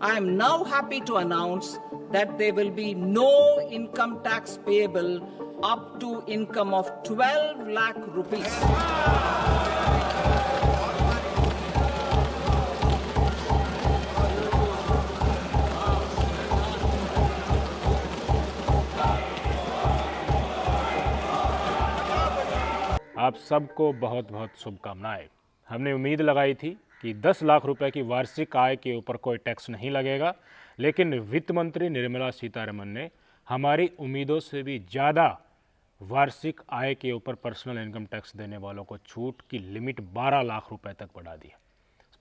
I am now happy to announce that there will be no income tax payable up to income of 12 lakh rupees. आप सबको बहुत बहुत शुभकामनाएं। हमने उम्मीद लगाई थी कि 10 लाख रुपए की वार्षिक आय के ऊपर कोई टैक्स नहीं लगेगा, लेकिन वित्त मंत्री निर्मला सीतारमण ने हमारी उम्मीदों से भी ज़्यादा वार्षिक आय के ऊपर पर्सनल इनकम टैक्स देने वालों को छूट की लिमिट 12 लाख रुपए तक बढ़ा दी है।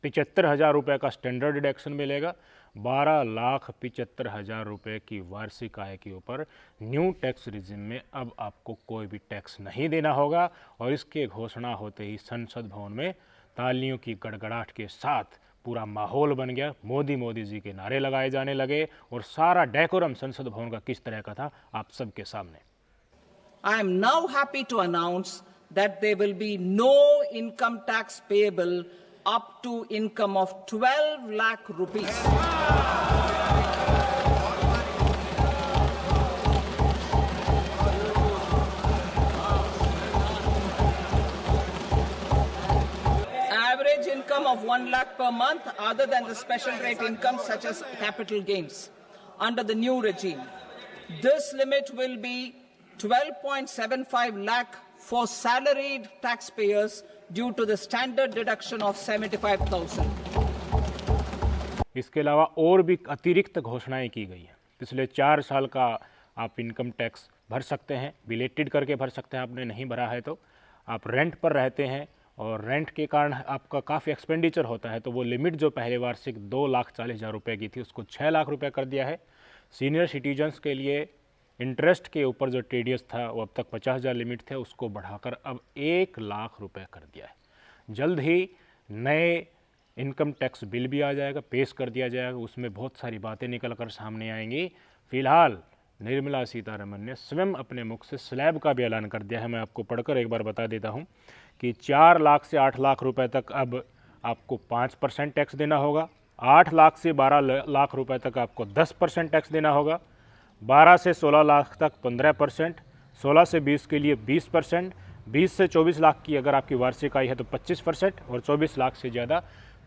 75,000 रुपये का स्टैंडर्ड डिडक्शन मिलेगा। 12,75,000 रुपये की वार्षिक आय के ऊपर न्यू टैक्स रिजिम में अब आपको कोई भी टैक्स नहीं देना होगा। और इसके घोषणा होते ही संसद भवन में तालियों की गड़गड़ाहट के साथ पूरा माहौल बन गया। मोदी जी के नारे लगाए जाने लगे और सारा डेकोरम संसद भवन का किस तरह का था आप सबके सामने। I am now happy to announce that there will be no income tax payable up to income of 12 lakh rupees. Average income of 1 lakh per month other than the special rate income such as capital gains under the new regime. This limit will be 12.75 lakh for salaried taxpayers due to the standard deduction of 75,000. इसके अलावा और भी अतिरिक्त घोषणाएं की गई हैं। पिछले 4 साल का आप इनकम टैक्स भर सकते हैं, बिलेटेड करके भर सकते हैं। आपने नहीं भरा है तो आप रेंट पर रहते हैं और रेंट के कारण आपका काफ़ी एक्सपेंडिचर होता है, तो वो लिमिट जो पहले वार्षिक 2,40,000 रुपये की थी उसको 6 लाख रुपये कर दिया है। सीनियर सिटीजन्स के लिए इंटरेस्ट के ऊपर जो टीडीएस था वो अब तक 50,000 लिमिट थे, उसको बढ़ाकर अब 1 लाख रुपए कर दिया है। जल्द ही नए इनकम टैक्स बिल भी आ जाएगा, पेश कर दिया जाएगा, उसमें बहुत सारी बातें निकल कर सामने आएंगी। फिलहाल निर्मला सीतारमण ने स्वयं अपने मुख से स्लैब का भी ऐलान कर दिया है। मैं आपको पढ़कर एक बार बता देता हूँ कि 4 लाख से 8 लाख रुपए तक अब आपको 5% टैक्स देना होगा। 8 लाख से 12 लाख रुपए तक आपको 10% टैक्स देना होगा। 12 से 16 लाख तक 15%, 16 से 20 के लिए 20%, 20 से 24 लाख की अगर आपकी वार्षिक आय है तो 25% और 24 लाख से ज़्यादा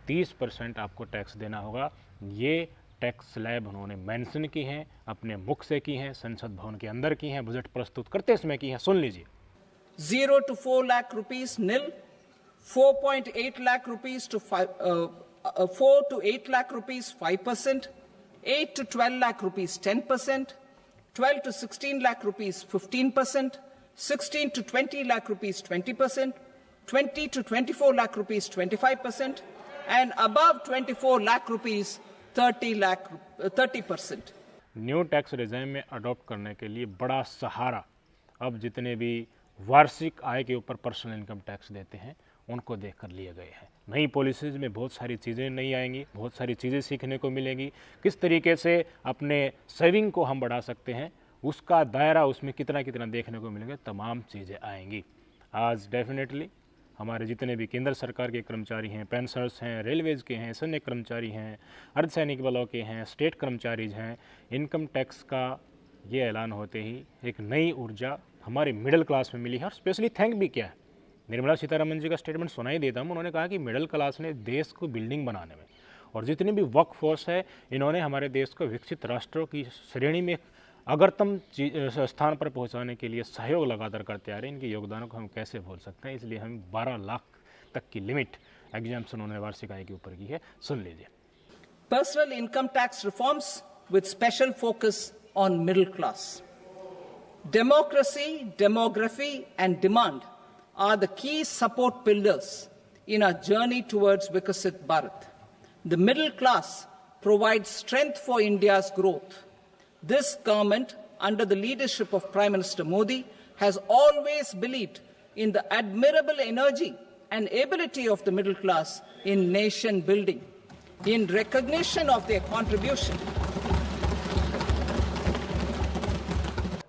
30% आपको टैक्स देना होगा। ये टैक्स स्लैब उन्होंने मेंशन की हैं, अपने मुख से की हैं, संसद भवन के अंदर की हैं, बजट प्रस्तुत करते समय की हैं। सुन लीजिए। 0 to 4 lakh rupees nil, 4.8 lakh rupees to 4 to 8 lakh rupees 5%, 8 to 12 lakh rupees 10%, 12 to 16 lakh rupees 15%, 16 to 20 lakh rupees 20%, 20 to 24 lakh rupees 25%, and above 24 lakh rupees 30%. New tax regime में अडॉप्ट करने के लिए बड़ा सहारा अब जितने भी वार्षिक आय के ऊपर पर्सनल इनकम टैक्स देते हैं उनको देखकर लिए गए हैं। नई पॉलिसीज़ में बहुत सारी चीज़ें नई आएंगी, बहुत सारी चीज़ें सीखने को मिलेंगी। किस तरीके से अपने सेविंग को हम बढ़ा सकते हैं, उसका दायरा उसमें कितना कितना देखने को मिलेगा, तमाम चीज़ें आएंगी। आज डेफिनेटली हमारे जितने भी केंद्र सरकार के कर्मचारी हैं, पेंशनर्स हैं, रेलवेज़ के हैं, सैन्य कर्मचारी हैं, अर्धसैनिक बलों के हैं, स्टेट कर्मचारीज हैं, इनकम टैक्स का ये ऐलान होते ही एक नई ऊर्जा हमारे मिडिल क्लास में मिली है। और स्पेशली थैंक भी क्या है, निर्मला सीतारमण जी का स्टेटमेंट सुनाई देता हूँ। उन्होंने कहा कि मिडिल क्लास ने देश को बिल्डिंग बनाने में और जितनी भी वर्क फोर्स है, इन्होंने हमारे देश को विकसित राष्ट्रों की श्रेणी में अग्रतम स्थान पर पहुंचाने के लिए सहयोग लगातार करते आ रहे हैं। इनके योगदानों को हम कैसे भूल सकते हैं। इसलिए हम 12 लाख तक की लिमिट एग्जाम्पशन उन्होंने वार्षिक आय के ऊपर की है। सुन लीजिए। Personal income tax reforms with special focus on middle class. Democracy, demography and demand are the key support pillars in our journey towards Viksit Bharat. The middle class provides strength for India's growth. This government, under the leadership of Prime Minister Modi, has always believed in the admirable energy and ability of the middle class in nation building. In recognition of their contribution,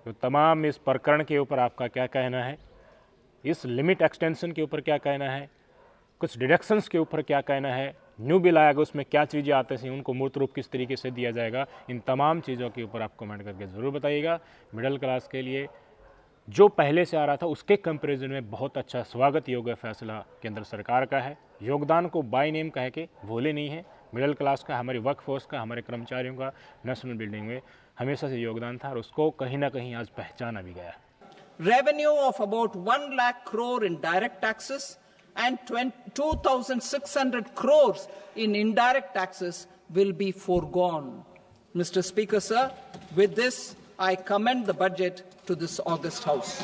तो तमाम इस प्रकरण के ऊपर आपका क्या कहना है, इस लिमिट एक्सटेंशन के ऊपर क्या कहना है, कुछ डिडक्शंस के ऊपर क्या कहना है, न्यू बिल आएगा उसमें क्या चीज़ें आते हैं, उनको मूर्त रूप किस तरीके से दिया जाएगा, इन तमाम चीज़ों के ऊपर आप कमेंट करके ज़रूर बताइएगा। मिडिल क्लास के लिए जो पहले से आ रहा था उसके कंपैरिजन में बहुत अच्छा स्वागत योग्य फैसला केंद्र सरकार का है। योगदान को बाय नेम कह के भूले नहीं है। मिडिल क्लास का, हमारी वर्कफोर्स का, हमारे कर्मचारियों का नेशनल बिल्डिंग में हमेशा से योगदान था और उसको कहीं ना कहीं आज पहचाना भी गया। Revenue of about 1 lakh crore in direct taxes and 2,600 crores in indirect taxes will be foregone. Mr. Speaker, sir, with this, I commend the budget to this august House.